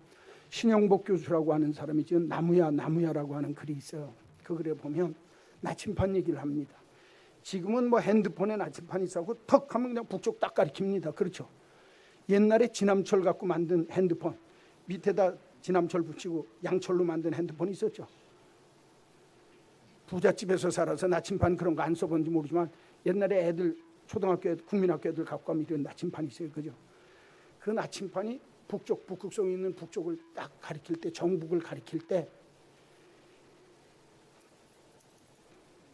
신영복 교수라고 하는 사람이 지은 나무야라고 하는 글이 있어요. 그 글에 보면 나침반 얘기를 합니다. 지금은 뭐 핸드폰에 나침반이 있고 턱 하면 그냥 북쪽 딱 가리킵니다. 그렇죠? 옛날에 지남철 갖고 만든 핸드폰, 밑에다 지남철 붙이고 양철로 만든 핸드폰이 있었죠. 부잣집에서 살아서 나침반 그런 거 안 써본지 모르지만 옛날에 애들 초등학교 애들, 국민학교 애들 갖고 가면 이런 나침반이 있어요. 그죠? 그 나침반이 북쪽, 북극성이 있는 북쪽을 딱 가리킬 때, 정북을 가리킬 때,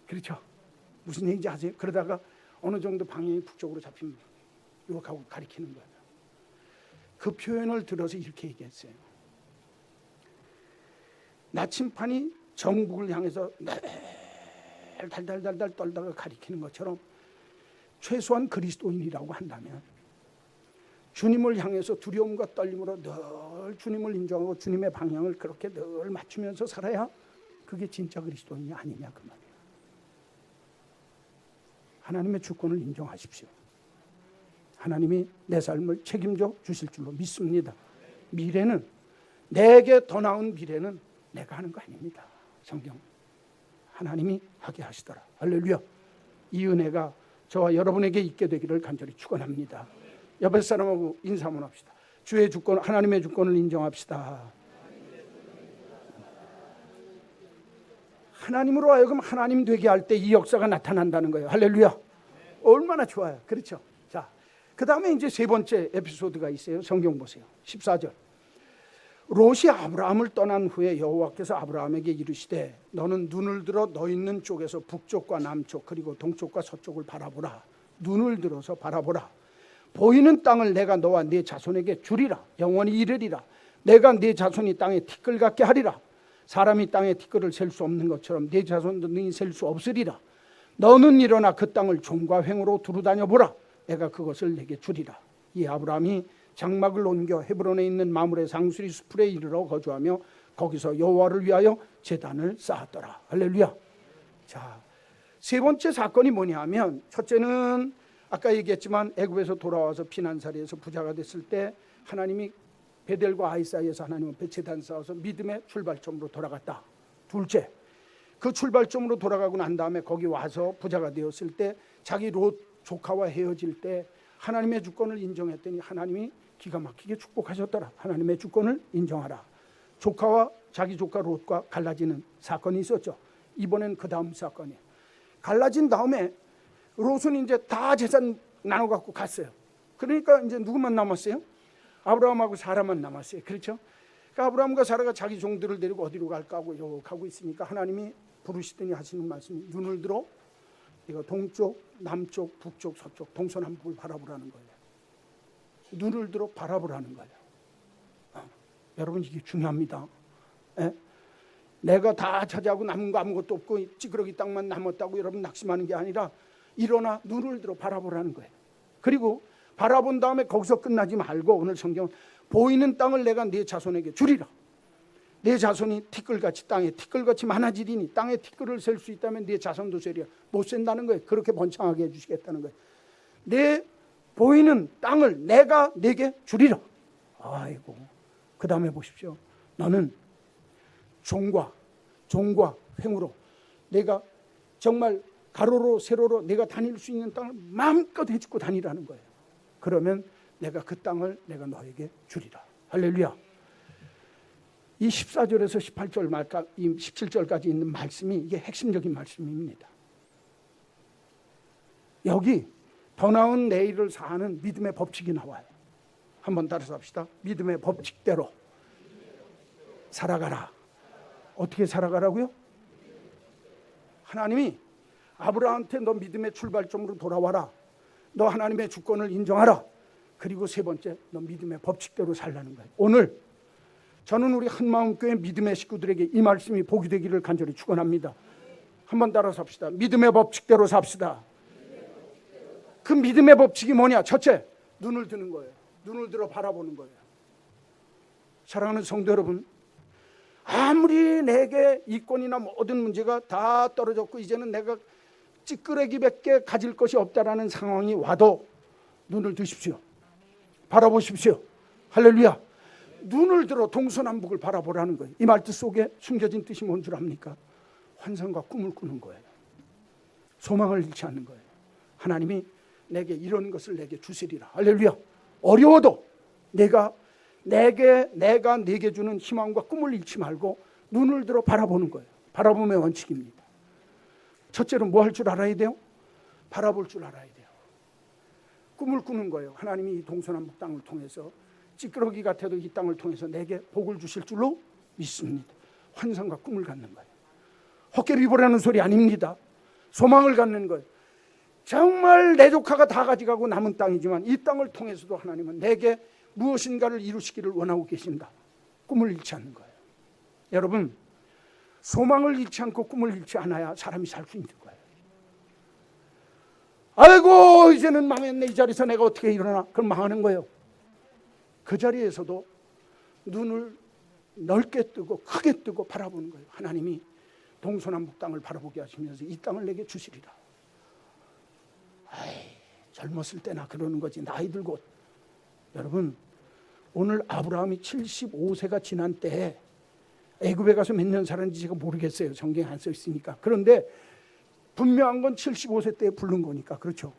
그렇죠? 무슨 얘기인지 아세요? 그러다가 어느 정도 방향이 북쪽으로 잡히면 이렇게 하고 가리키는 거예요. 그 표현을 들어서 이렇게 얘기했어요. 나침반이 정북을 향해서 달달달달 떨다가 가리키는 것처럼 최소한 그리스도인이라고 한다면 주님을 향해서 두려움과 떨림으로 늘 주님을 인정하고 주님의 방향을 그렇게 늘 맞추면서 살아야 그게 진짜 그리스도인이 아니냐 그 말이에요. 하나님의 주권을 인정하십시오. 하나님이 내 삶을 책임져 주실 줄로 믿습니다. 미래는, 내게 더 나은 미래는 내가 하는 거 아닙니다. 성경 하나님이 하게 하시더라. 할렐루야. 이 은혜가 저와 여러분에게 있게 되기를 간절히 축원합니다. 옆에 사람하고 인사 한번 합시다. 주의 주권, 하나님의 주권을 인정합시다. 하나님으로 하여금 하나님 되게 할 때 이 역사가 나타난다는 거예요. 할렐루야. 얼마나 좋아요. 그렇죠? 자, 그 다음에 이제 세 번째 에피소드가 있어요. 성경 보세요. 14절. 롯이 아브라함을 떠난 후에 여호와께서 아브라함에게 이르시되 너는 눈을 들어 너 있는 쪽에서 북쪽과 남쪽 그리고 동쪽과 서쪽을 바라보라. 눈을 들어서 바라보라. 보이는 땅을 내가 너와 네 자손에게 주리라. 영원히 이르리라. 내가 네 자손이 땅에 티끌 같게 하리라. 사람이 땅에 티끌을 셀 수 없는 것처럼 네 자손도 능히 셀 수 없으리라. 너는 일어나 그 땅을 종과 횡으로 두루다녀 보라. 내가 그것을 내게 주리라. 이 아브라함이 장막을 옮겨 헤브론에 있는 마므레 상수리 수풀에 이르러 거주하며 거기서 여호와를 위하여 제단을 쌓았더라. 할렐루야. 자, 세 번째 사건이 뭐냐면, 첫째는 아까 얘기했지만 애굽에서 돌아와서 피난살이에서 부자가 됐을 때 하나님이 베델과 아이 사이에서 하나님 앞에 제단 쌓아서 믿음의 출발점으로 돌아갔다. 둘째, 그 출발점으로 돌아가고 난 다음에 거기 와서 부자가 되었을 때 자기 롯 조카와 헤어질 때 하나님의 주권을 인정했더니 하나님이 기가 막히게 축복하셨더라. 하나님의 주권을 인정하라. 조카와 자기 조카 롯과 갈라지는 사건이 있었죠. 이번엔 그 다음 사건이에요. 갈라진 다음에 롯은 이제 다 재산 나눠 갖고 갔어요. 그러니까 이제 누구만 남았어요? 아브라함하고 사라만 남았어요. 그렇죠? 그러니까 아브라함과 사라가 자기 종들을 데리고 어디로 갈까 하고 이렇게 하고 있으니까 하나님이 부르시더니 하시는 말씀이 눈을 들어 이거 동쪽, 남쪽, 북쪽, 서쪽, 동서남북을 바라보라는 거예요. 눈을 들어 바라보라는 거예요. 여러분 이게 중요합니다. 에? 내가 다 차지하고 남은 거 아무것도 없고 찌그러기 땅만 남았다고 여러분 낙심하는 게 아니라 일어나 눈을 들어 바라보라는 거예요. 그리고 바라본 다음에 거기서 끝나지 말고 오늘 성경 보이는 땅을 내가 네 자손에게 주리라. 내 자손이 티끌같이 땅에 티끌같이 많아지리니 땅에 티끌을 셀 수 있다면 네 자손도 세리야. 못 센다는 거예요. 그렇게 번창하게 해주시겠다는 거예요. 내 보이는 땅을 내가 네게 주리라. 아이고, 그 다음에 보십시오. 너는 종과 횡으로 내가 정말 가로로 세로로 내가 다닐 수 있는 땅을 마음껏 해주고 다니라는 거예요. 그러면 내가 그 땅을 내가 너에게 주리라. 할렐루야. 이 14절에서 18절 말까, 이 17절까지 있는 말씀이 이게 핵심적인 말씀입니다. 여기 더 나은 내일을 사는 믿음의 법칙이 나와요. 한번 따라서 합시다. 믿음의 법칙대로 살아가라. 어떻게 살아가라고요? 하나님이 아브라함한테 너 믿음의 출발점으로 돌아와라. 너 하나님의 주권을 인정하라. 그리고 세 번째, 너 믿음의 법칙대로 살라는 거예요. 오늘 저는 우리 한마음교회 믿음의 식구들에게 이 말씀이 복이 되기를 간절히 축원합니다. 한번 따라서 합시다. 믿음의 법칙대로 삽시다. 그 믿음의 법칙이 뭐냐? 첫째, 눈을 드는 거예요. 눈을 들어 바라보는 거예요. 사랑하는 성도 여러분, 아무리 내게 이권이나 모든 문제가 다 떨어졌고 이제는 내가 찌끄레기밖에 가질 것이 없다라는 상황이 와도 눈을 드십시오. 바라보십시오. 할렐루야. 눈을 들어 동서남북을 바라보라는 거예요. 이 말뜻 속에 숨겨진 뜻이 뭔 줄 압니까? 환상과 꿈을 꾸는 거예요. 소망을 잃지 않는 거예요. 하나님이 내게 이런 것을 내게 주시리라. 할렐루야. 어려워도 내가 내게 주는 희망과 꿈을 잃지 말고 눈을 들어 바라보는 거예요. 바라봄의 원칙입니다. 첫째로 뭐 할 줄 알아야 돼요? 바라볼 줄 알아야 돼요. 꿈을 꾸는 거예요. 하나님이 이 동서남북 땅을 통해서 찌끄러기 같아도 이 땅을 통해서 내게 복을 주실 줄로 믿습니다. 환상과 꿈을 갖는 거예요. 헛개비보라는 소리 아닙니다. 소망을 갖는 거예요. 정말 내 조카가 다 가져가고 남은 땅이지만 이 땅을 통해서도 하나님은 내게 무엇인가를 이루시기를 원하고 계신다. 꿈을 잃지 않는 거예요. 여러분, 소망을 잃지 않고 꿈을 잃지 않아야 사람이 살 수 있는 거예요. 아이고 이제는 망했네. 이 자리에서 내가 어떻게 일어나. 그럼 망하는 거예요. 그 자리에서도 눈을 넓게 뜨고 크게 뜨고 바라보는 거예요. 하나님이 동서남북 땅을 바라보게 하시면서 이 땅을 내게 주시리라. 젊었을 때나 그러는 거지 나이 들고. 여러분, 오늘 아브라함이 75세가 지난 때에 애굽에 가서 몇 년 살았는지 제가 모르겠어요. 성경에 안 써 있으니까. 그런데 분명한 건 75세 때에 부른 거니까. 그렇죠.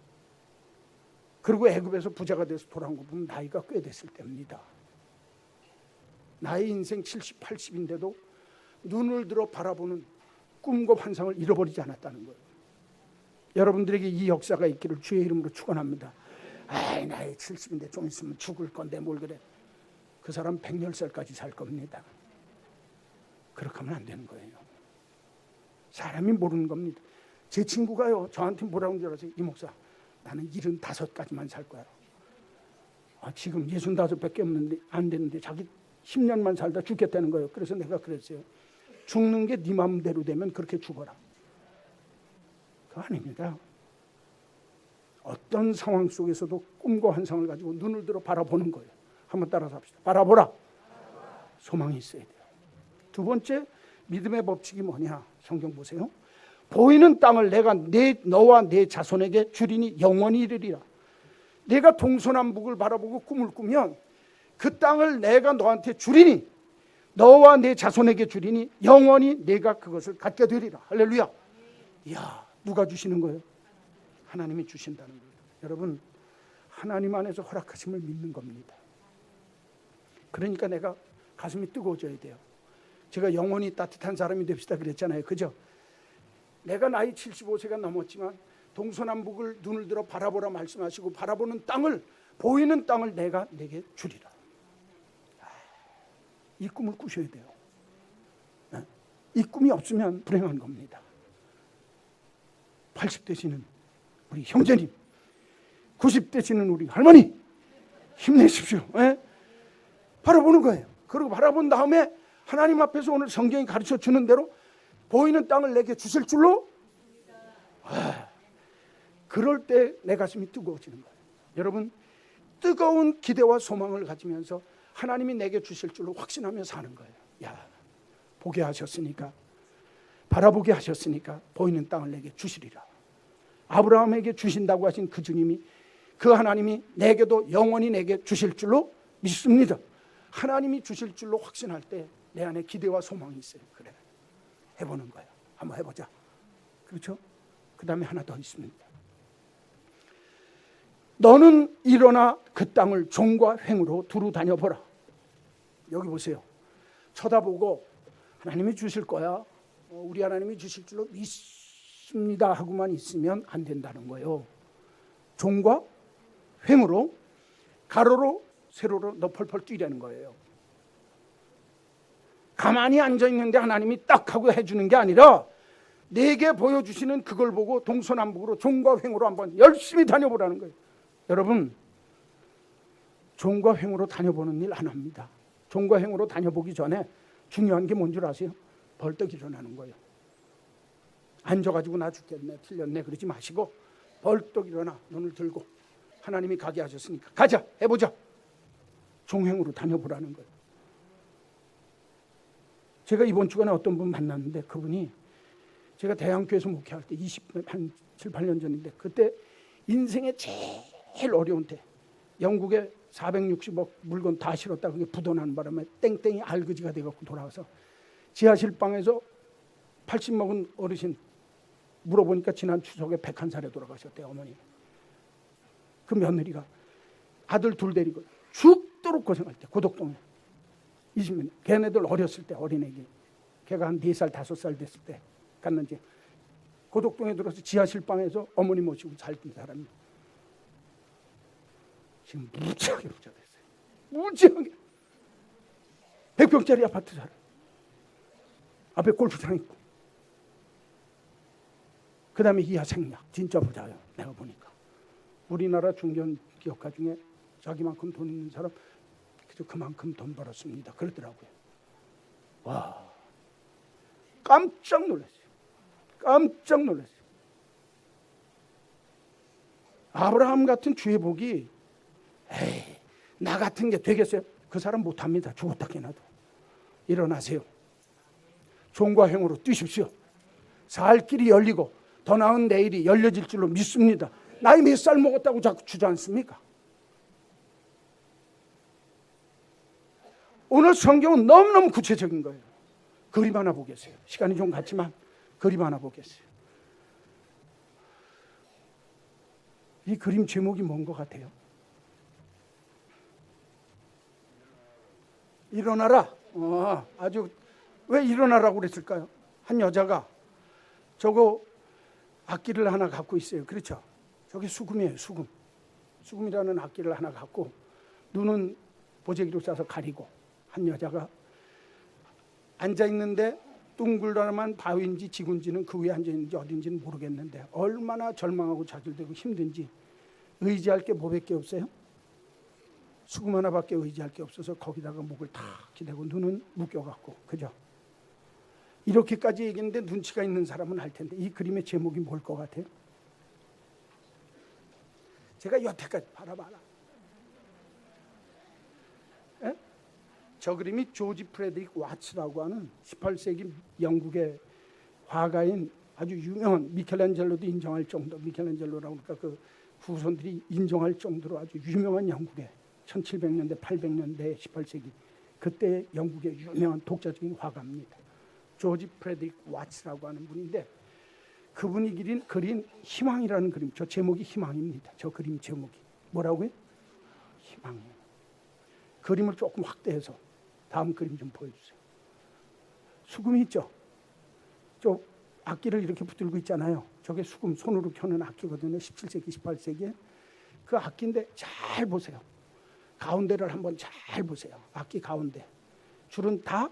그리고 애굽에서 부자가 돼서 돌아온 거 보면 나이가 꽤 됐을 때입니다. 나의 인생 70, 80인데도 눈을 들어 바라보는 꿈과 환상을 잃어버리지 않았다는 거예요. 여러분들에게 이 역사가 있기를 주의 이름으로 축원합니다. 아이 나이 70인데 좀 있으면 죽을 건데 뭘 그래. 그 사람 100살까지 살 겁니다. 그렇게 하면 안 되는 거예요. 사람이 모르는 겁니다. 제 친구가요 저한테 뭐라고 하는 줄 아세요? 이 목사 나는 75까지만 살 거야. 지금 65밖에 없는데 안 되는데 자기 10년만 살다 죽겠다는 거예요. 그래서 내가 그랬어요. 죽는 게 네 마음대로 되면 그렇게 죽어라. 그거 아닙니다. 어떤 상황 속에서도 꿈과 환상을 가지고 눈을 들어 바라보는 거예요. 한번 따라서 합시다. 바라보라. 소망이 있어야 돼요. 두 번째, 믿음의 법칙이 뭐냐? 성경 보세요. 보이는 땅을 내가 너와 내 자손에게 주리니 영원히 이르리라. 내가 동서남북을 바라보고 꿈을 꾸면 그 땅을 내가 너한테 주리니 너와 내 자손에게 주리니 영원히 내가 그것을 갖게 되리라. 할렐루야. 이야, 누가 주시는 거예요? 하나님이 주신다는 거예요. 여러분, 하나님 안에서 허락하심을 믿는 겁니다. 그러니까 내가 가슴이 뜨거워져야 돼요. 제가 영원히 따뜻한 사람이 됩시다 그랬잖아요. 그죠? 내가 나이 75세가 넘었지만 동서남북을 눈을 들어 바라보라 말씀하시고 바라보는 땅을, 보이는 땅을 내가 내게 주리라. 이 꿈을 꾸셔야 돼요. 이 꿈이 없으면 불행한 겁니다. 80대시는 우리 형제님, 90대시는 우리 할머니 힘내십시오. 바라보는 거예요. 그리고 바라본 다음에 하나님 앞에서 오늘 성경이 가르쳐 주는 대로 보이는 땅을 내게 주실 줄로 그럴 때 내 가슴이 뜨거워지는 거예요. 여러분, 뜨거운 기대와 소망을 가지면서 하나님이 내게 주실 줄로 확신하며 사는 거예요. 야, 보게 하셨으니까, 바라보게 하셨으니까 보이는 땅을 내게 주시리라. 아브라함에게 주신다고 하신 그 주님이, 그 하나님이 내게도 영원히 내게 주실 줄로 믿습니다. 하나님이 주실 줄로 확신할 때 내 안에 기대와 소망이 있어요. 그래, 해보는 거예요. 한번 해보자. 그렇죠? 그 다음에 하나 더 있습니다. 너는 일어나 그 땅을 종과 횡으로 두루 다녀보라. 여기 보세요. 쳐다보고 하나님이 주실 거야, 우리 하나님이 주실 줄로 믿습니다 하고만 있으면 안 된다는 거예요. 종과 횡으로, 가로로 세로로 너 펄펄 뛰라는 거예요. 가만히 앉아있는데 하나님이 딱 하고 해주는 게 아니라 내게 보여주시는 그걸 보고 동서남북으로 종과 횡으로 한번 열심히 다녀보라는 거예요. 여러분, 종과 횡으로 다녀보는 일 안 합니다. 종과 횡으로 다녀보기 전에 중요한 게 뭔 줄 아세요? 벌떡 일어나는 거예요. 앉아가지고 나 죽겠네, 틀렸네 그러지 마시고 벌떡 일어나 눈을 들고 하나님이 가게 하셨으니까 가자, 해보자. 종횡으로 다녀보라는 거예요. 제가 이번 주간에 어떤 분 만났는데 그분이 제가 대한교회에서 목회할 때 한 7, 8년 전인데 그때 인생의 제일 어려운 때 영국에 460억 물건 다 실었다 그게 부도나는 바람에 땡땡이 알그지가 돼갖고 돌아와서 지하실방에서 80 먹은 어르신 물어보니까 지난 추석에 101살에 돌아가셨대요. 어머니. 그 며느리가 아들 둘 데리고 죽도록 고생할 때 고덕동에 20년 걔네들 어렸을 때 어린애기 걔가 한 4살 5살 됐을 때 갔는지 고덕동에 들어서 지하실방에서 어머니 모시고 살던 사람이 지금 무지하게 부자 됐어요. 무지하게 100평짜리 아파트 살아요. 앞에 골프장 있고 그 다음에 이하 생략 진짜 부자예요. 내가 보니까 우리나라 중견기업가 중에 자기만큼 돈 있는 사람 그만큼 돈 벌었습니다 그러더라고요. 와, 깜짝 놀랐어요. 깜짝 놀랐어요. 아브라함 같은 주의 복이 에이, 나 같은 게 되겠어요? 그 사람 못합니다. 죽었다 깨나도. 일어나세요. 종과 횡으로 뛰십시오. 살 길이 열리고 더 나은 내일이 열려질 줄로 믿습니다. 나이 몇 살 먹었다고 자꾸 주저앉습니까? 오늘 성경은 너무너무 구체적인 거예요. 그림 하나 보겠어요. 시간이 좀 갔지만 그림 하나 보겠어요. 이 그림 제목이 뭔 것 같아요? 일어나라. 아주 왜 일어나라고 그랬을까요? 한 여자가 저거 악기를 하나 갖고 있어요. 그렇죠? 저게 수금이에요. 수금. 수금이라는 악기를 하나 갖고 눈은 보재기로 싸서 가리고 한 여자가 앉아있는데 둥글다만 바위인지 지구인지는 그 위에 앉아있는지 어딘지는 모르겠는데 얼마나 절망하고 좌절되고 힘든지 의지할 게 뭐밖에 없어요? 수금 하나밖에 의지할 게 없어서 거기다가 목을 탁 기대고 눈은 묶여갖고 그죠? 이렇게까지 얘기했는데 눈치가 있는 사람은 알 텐데 이 그림의 제목이 뭘 것 같아요? 제가 여태까지 바라봐라. 에? 저 그림이 조지 프레드릭 와츠라고 하는 18세기 영국의 화가인 아주 유명한 미켈란젤로도 인정할 정도 미켈란젤로라고 그러니까 그 후손들이 인정할 정도로 아주 유명한 영국의 1700년대 800년대 18세기 그때 영국의 유명한 독자적인 화가입니다. 조지 프레드릭 와츠라고 하는 분인데 그분이 그린 희망이라는 그림. 저 제목이 희망입니다. 저 그림 제목이 뭐라고요? 희망이에요. 그림을 조금 확대해서 다음 그림 좀 보여주세요. 수금이 있죠? 저 악기를 이렇게 붙들고 있잖아요. 저게 수금 손으로 켜는 악기거든요. 17세기 18세기에 그 악기인데 잘 보세요. 가운데를 한번 잘 보세요. 악기 가운데 줄은 다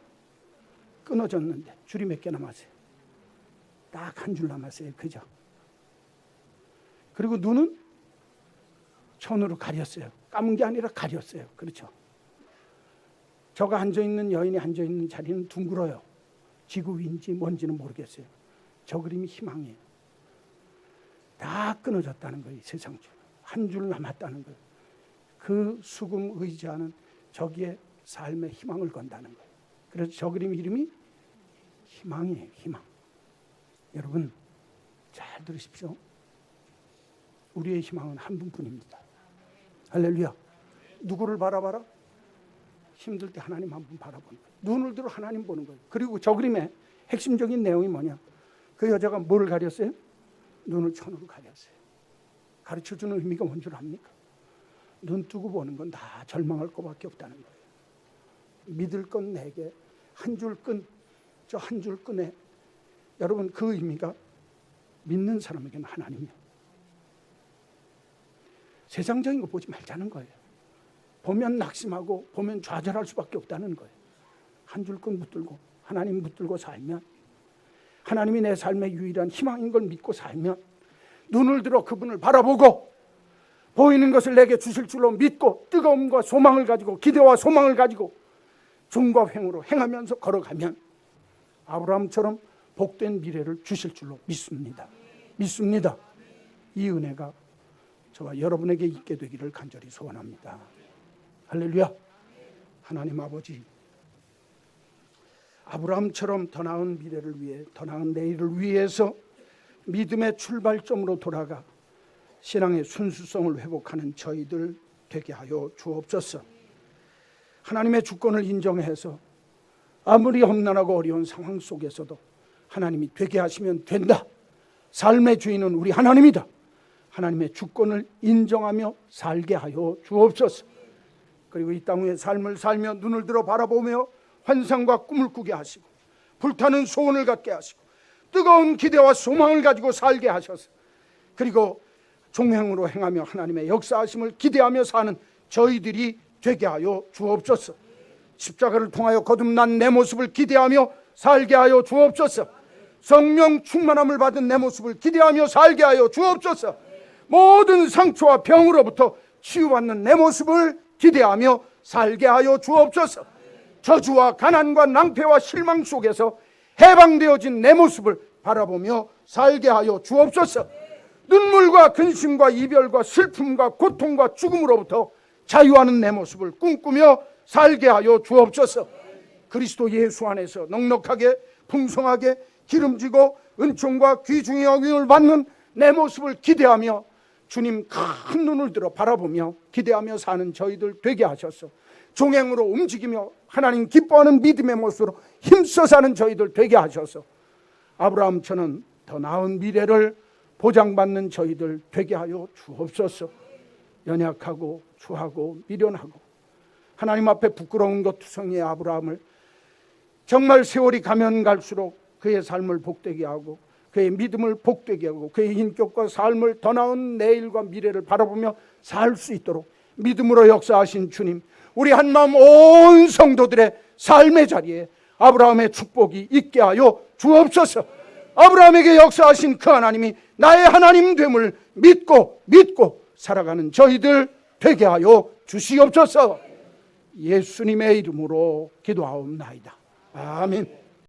끊어졌는데 줄이 몇 개 남았어요? 딱 한 줄 남았어요. 그죠? 그리고 눈은 천으로 가렸어요. 감은 게 아니라 가렸어요. 그렇죠? 저가 앉아있는 여인이 앉아있는 자리는 둥글어요. 지구 위인지 뭔지는 모르겠어요. 저 그림이 희망이에요. 다 끊어졌다는 거예요. 세상 줄. 한 줄 남았다는 거예요. 그 수금 의지하는 저기에 삶의 희망을 건다는 거예요. 그래서 저 그림 이름이 희망이에요. 희망. 여러분 잘 들으십시오. 우리의 희망은 한 분뿐입니다. 할렐루야. 누구를 바라봐라? 힘들 때 하나님 한번 바라보는 거예요. 눈을 들어 하나님 보는 거예요. 그리고 저 그림의 핵심적인 내용이 뭐냐? 그 여자가 뭘 가렸어요? 눈을 천으로 가렸어요. 가르쳐주는 의미가 뭔 줄 압니까? 눈 뜨고 보는 건 다 절망할 것밖에 없다는 거예요. 믿을 건 내게 한 줄 끈, 저 한 줄 끈에 여러분 그 의미가 믿는 사람에게는 하나님이에요. 세상적인 거 보지 말자는 거예요. 보면 낙심하고 보면 좌절할 수밖에 없다는 거예요. 한 줄 끈 붙들고 하나님 붙들고 살면, 하나님이 내 삶의 유일한 희망인 걸 믿고 살면, 눈을 들어 그분을 바라보고 보이는 것을 내게 주실 줄로 믿고 뜨거움과 소망을 가지고 기대와 소망을 가지고 종과 횡으로 행하면서 걸어가면 아브라함처럼 복된 미래를 주실 줄로 믿습니다. 믿습니다. 이 은혜가 저와 여러분에게 있게 되기를 간절히 소원합니다. 할렐루야. 하나님 아버지, 아브라함처럼 더 나은 미래를 위해, 더 나은 내일을 위해서 믿음의 출발점으로 돌아가 신앙의 순수성을 회복하는 저희들 되게 하여 주옵소서. 하나님의 주권을 인정해서 아무리 험난하고 어려운 상황 속에서도 하나님이 되게 하시면 된다. 삶의 주인은 우리 하나님이다. 하나님의 주권을 인정하며 살게 하여 주옵소서. 그리고 이 땅 위에 삶을 살며 눈을 들어 바라보며 환상과 꿈을 꾸게 하시고 불타는 소원을 갖게 하시고 뜨거운 기대와 소망을 가지고 살게 하셔서, 그리고 종행으로 행하며 하나님의 역사하심을 기대하며 사는 저희들이 되게 하여 주옵소서. 십자가를 통하여 거듭난 내 모습을 기대하며 살게 하여 주옵소서. 성령 충만함을 받은 내 모습을 기대하며 살게 하여 주옵소서. 모든 상처와 병으로부터 치유받는 내 모습을 기대하며 살게 하여 주옵소서. 저주와 가난과 낭패와 실망 속에서 해방되어진 내 모습을 바라보며 살게 하여 주옵소서. 눈물과 근심과 이별과 슬픔과 고통과 죽음으로부터 자유하는 내 모습을 꿈꾸며 살게 하여 주옵소서. 그리스도 예수 안에서 넉넉하게 풍성하게 기름지고 은총과 귀중의 영향을 받는 내 모습을 기대하며 주님 큰 눈을 들어 바라보며 기대하며 사는 저희들 되게 하셔서 종행으로 움직이며 하나님 기뻐하는 믿음의 모습으로 힘써 사는 저희들 되게 하셔서 아브라함처럼 더 나은 미래를 보장받는 저희들 되게 하여 주옵소서. 연약하고 추하고 미련하고 하나님 앞에 부끄러운 것 투성이의 아브라함을 정말 세월이 가면 갈수록 그의 삶을 복되게 하고 그의 믿음을 복되게 하고 그의 인격과 삶을 더 나은 내일과 미래를 바라보며 살 수 있도록 믿음으로 역사하신 주님, 우리 한마음 온 성도들의 삶의 자리에 아브라함의 축복이 있게 하여 주옵소서. 아브라함에게 역사하신 그 하나님이 나의 하나님 됨을 믿고 살아가는 저희들 되게 하여 주시옵소서. 예수님의 이름으로 기도하옵나이다. 아멘.